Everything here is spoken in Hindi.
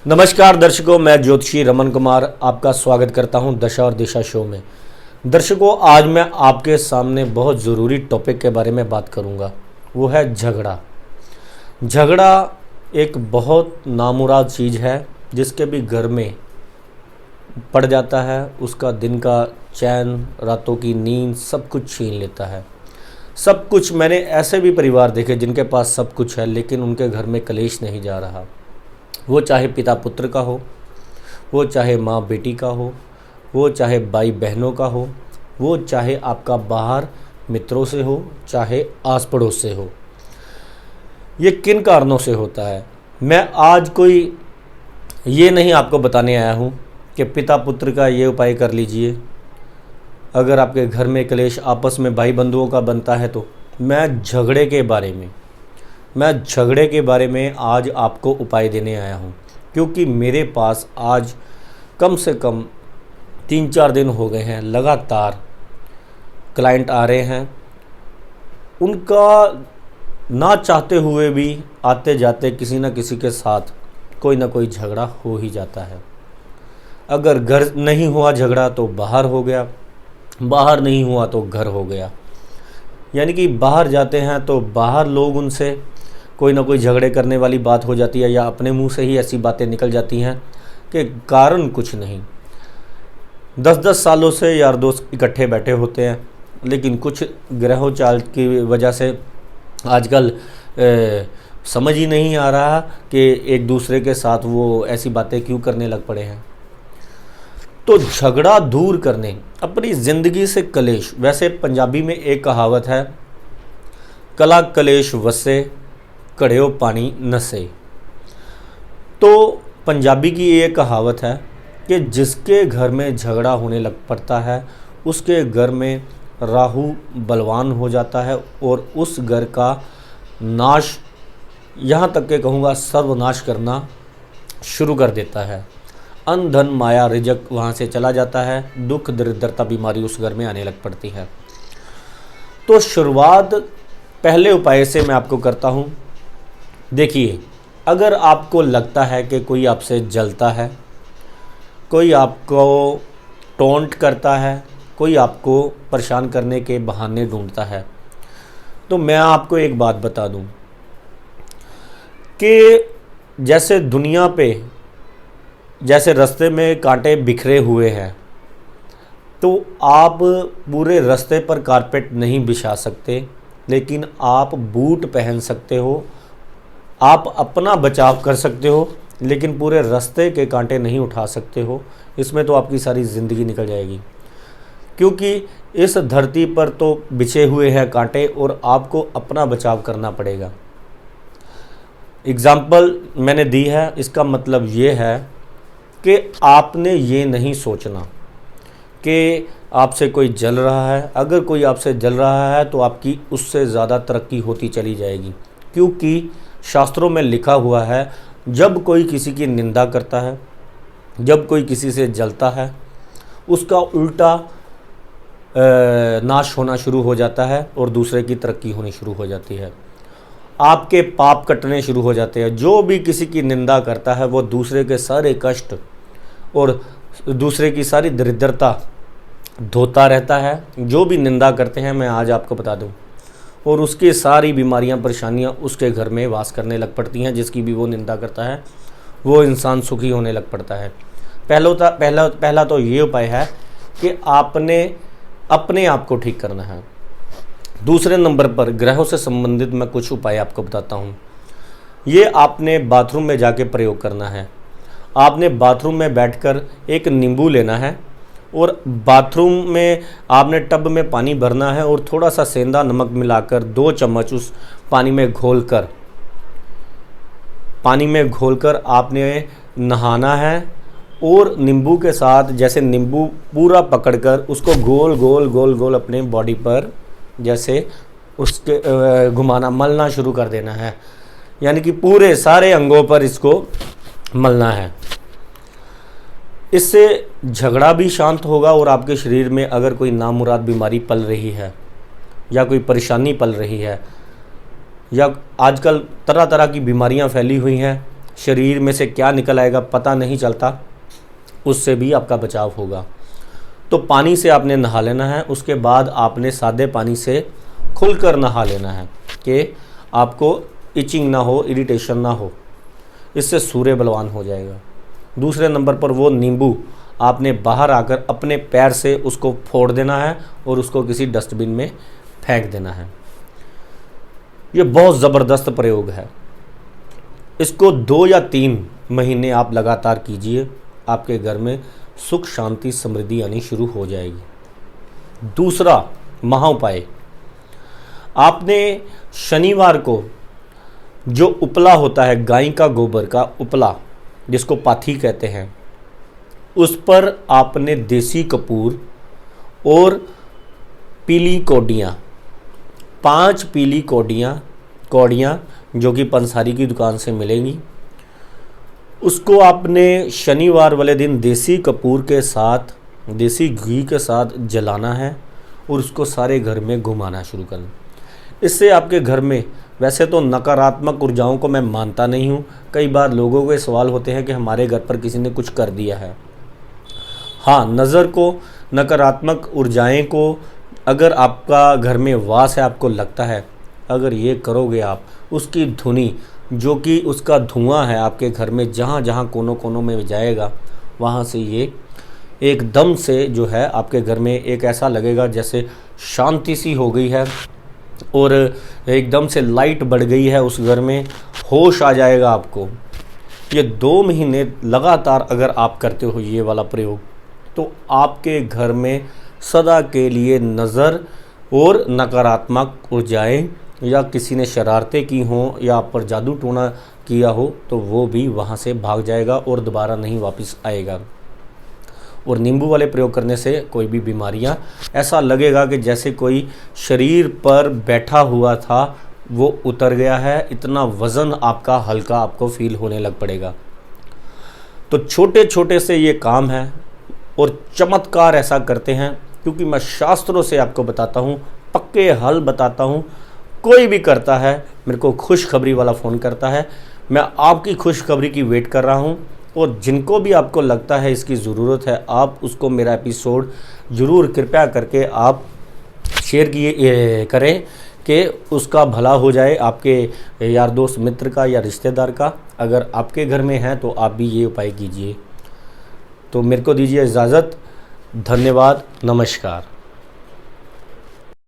नमस्कार दर्शकों, मैं ज्योतिषी रमन कुमार आपका स्वागत करता हूं दशा और दिशा शो में। दर्शकों, आज मैं आपके सामने बहुत ज़रूरी टॉपिक के बारे में बात करूंगा। वो है झगड़ा। झगड़ा एक बहुत नामुराद चीज़ है जिसके भी घर में पड़ जाता है, उसका दिन का चैन, रातों की नींद सब कुछ छीन लेता है। सब कुछ। मैंने ऐसे भी परिवार देखे जिनके पास सब कुछ है लेकिन उनके घर में कलेश नहीं जा रहा। वो चाहे पिता पुत्र का हो, वो चाहे माँ बेटी का हो, वो चाहे भाई बहनों का हो, वो चाहे आपका बाहर मित्रों से हो, चाहे आस पड़ोस से हो। ये किन कारणों से होता है? मैं आज कोई ये नहीं आपको बताने आया हूँ कि पिता पुत्र का ये उपाय कर लीजिए। अगर आपके घर में क्लेश आपस में भाई बंधुओं का बनता है तो मैं झगड़े के बारे में आज आपको उपाय देने आया हूँ, क्योंकि मेरे पास आज कम से कम 3-4 दिन हो गए हैं लगातार क्लाइंट आ रहे हैं। उनका ना चाहते हुए भी आते जाते किसी न किसी के साथ कोई ना कोई झगड़ा हो ही जाता है। अगर घर नहीं हुआ झगड़ा तो बाहर हो गया, बाहर नहीं हुआ तो घर हो गया। यानी कि बाहर जाते हैं तो बाहर लोग उनसे कोई ना कोई झगड़े करने वाली बात हो जाती है, या अपने मुंह से ही ऐसी बातें निकल जाती हैं कि कारण कुछ नहीं। 10-10 सालों से यार दोस्त इकट्ठे बैठे होते हैं, लेकिन कुछ ग्रहों चाल की वजह से आजकल समझ ही नहीं आ रहा कि एक दूसरे के साथ वो ऐसी बातें क्यों करने लग पड़े हैं। तो झगड़ा दूर करने, अपनी ज़िंदगी से कलेश। वैसे पंजाबी में एक कहावत है, कला कलेश वसे कड़ियो पानी नसे। तो पंजाबी की ये कहावत है कि जिसके घर में झगड़ा होने लग पड़ता है उसके घर में राहु बलवान हो जाता है और उस घर का नाश, यहाँ तक के कहूँगा सर्वनाश करना शुरू कर देता है। अन्न धन माया रिजक वहाँ से चला जाता है, दुख दरिद्रता बीमारी उस घर में आने लग पड़ती है। तो शुरुआत पहले उपाय से मैं आपको करता हूँ। देखिए, अगर आपको लगता है कि कोई आपसे जलता है, कोई आपको टोंट करता है, कोई आपको परेशान करने के बहाने ढूंढता है, तो मैं आपको एक बात बता दूं कि जैसे दुनिया पे जैसे रास्ते में कांटे बिखरे हुए हैं, तो आप पूरे रास्ते पर कारपेट नहीं बिछा सकते, लेकिन आप बूट पहन सकते हो। आप अपना बचाव कर सकते हो, लेकिन पूरे रास्ते के कांटे नहीं उठा सकते हो। इसमें तो आपकी सारी ज़िंदगी निकल जाएगी, क्योंकि इस धरती पर तो बिछे हुए हैं कांटे और आपको अपना बचाव करना पड़ेगा। एग्ज़ाम्पल मैंने दी है, इसका मतलब ये है कि आपने ये नहीं सोचना कि आपसे कोई जल रहा है। अगर कोई आपसे जल रहा है तो आपकी उससे ज़्यादा तरक्की होती चली जाएगी, क्योंकि शास्त्रों में लिखा हुआ है, जब कोई किसी की निंदा करता है, जब कोई किसी से जलता है, उसका उल्टा नाश होना शुरू हो जाता है और दूसरे की तरक्की होनी शुरू हो जाती है। आपके पाप कटने शुरू हो जाते हैं। जो भी किसी की निंदा करता है वो दूसरे के सारे कष्ट और दूसरे की सारी दरिद्रता धोता रहता है। जो भी निंदा करते हैं, मैं आज आपको बता दूं, और उसकी सारी बीमारियां परेशानियां उसके घर में वास करने लग पड़ती हैं। जिसकी भी वो निंदा करता है वो इंसान सुखी होने लग पड़ता है। पहला तो ये उपाय है कि आपने अपने आप को ठीक करना है। दूसरे नंबर पर ग्रहों से संबंधित मैं कुछ उपाय आपको बताता हूँ। ये आपने बाथरूम में जाके प्रयोग करना है। आपने बाथरूम में बैठकर एक नींबू लेना है और बाथरूम में आपने टब में पानी भरना है और थोड़ा सा सेंधा नमक मिलाकर 2 चम्मच उस पानी में घोलकर आपने नहाना है। और नींबू के साथ, जैसे नींबू पूरा पकड़कर उसको गोल गोल गोल गोल अपने बॉडी पर जैसे उसके घुमाना, मलना शुरू कर देना है। यानी कि पूरे सारे अंगों पर इसको मलना है। इससे झगड़ा भी शांत होगा और आपके शरीर में अगर कोई नामुराद बीमारी पल रही है या कोई परेशानी पल रही है, या आजकल तरह तरह की बीमारियां फैली हुई हैं, शरीर में से क्या निकल आएगा पता नहीं चलता, उससे भी आपका बचाव होगा। तो पानी से आपने नहा लेना है, उसके बाद आपने सादे पानी से खुलकर नहा लेना है कि आपको इचिंग ना हो, इरिटेशन ना हो, इससे सूर्य बलवान हो जाएगा। दूसरे नंबर पर वो नींबू आपने बाहर आकर अपने पैर से उसको फोड़ देना है और उसको किसी डस्टबिन में फेंक देना है। ये बहुत ज़बरदस्त प्रयोग है। इसको 2 या 3 महीने आप लगातार कीजिए, आपके घर में सुख शांति समृद्धि आनी शुरू हो जाएगी। दूसरा महाउपाय, आपने शनिवार को जो उपला होता है, गाय का गोबर का उपला जिसको पाथी कहते हैं, उस पर आपने देसी कपूर और पीली कौडियाँ, 5 पीली कौड़ियाँ जो कि पंसारी की दुकान से मिलेंगी, उसको आपने शनिवार वाले दिन देसी कपूर के साथ, देसी घी के साथ जलाना है और उसको सारे घर में घुमाना शुरू करना। इससे आपके घर में, वैसे तो नकारात्मक ऊर्जाओं को मैं मानता नहीं हूँ, कई बार लोगों के सवाल होते हैं कि हमारे घर पर किसी ने कुछ कर दिया है। हाँ, नज़र को, नकारात्मक ऊर्जाएं को अगर आपका घर में वास है, आपको लगता है, अगर ये करोगे आप, उसकी धुनी जो कि उसका धुआं है आपके घर में जहाँ जहाँ कोनों कोनों में जाएगा, वहाँ से ये एकदम से जो है आपके घर में एक ऐसा लगेगा जैसे शांति सी हो गई है और एकदम से लाइट बढ़ गई है उस घर में, होश आ जाएगा आपको। ये 2 महीने लगातार अगर आप करते हो ये वाला प्रयोग, तो आपके घर में सदा के लिए नज़र और नकारात्मक ऊर्जाएं या किसी ने शरारतें की हों या आप पर जादू टोना किया हो, तो वो भी वहाँ से भाग जाएगा और दोबारा नहीं वापस आएगा। और नींबू वाले प्रयोग करने से कोई भी बीमारियाँ, ऐसा लगेगा कि जैसे कोई शरीर पर बैठा हुआ था वो उतर गया है, इतना वज़न आपका हल्का आपको फील होने लग पड़ेगा। तो छोटे छोटे से ये काम है और चमत्कार ऐसा करते हैं, क्योंकि मैं शास्त्रों से आपको बताता हूँ, पक्के हल बताता हूँ। कोई भी करता है, मेरे को खुशखबरी वाला फ़ोन करता है, मैं आपकी खुशखबरी की वेट कर रहा हूँ। और जिनको भी आपको लगता है इसकी ज़रूरत है, आप उसको मेरा एपिसोड ज़रूर कृपया करके आप शेयर करें कि उसका भला हो जाए, आपके यार दोस्त मित्र का या रिश्तेदार का। अगर आपके घर में है तो आप भी ये उपाय कीजिए। तो मेरे को दीजिए इजाज़त। धन्यवाद, नमस्कार।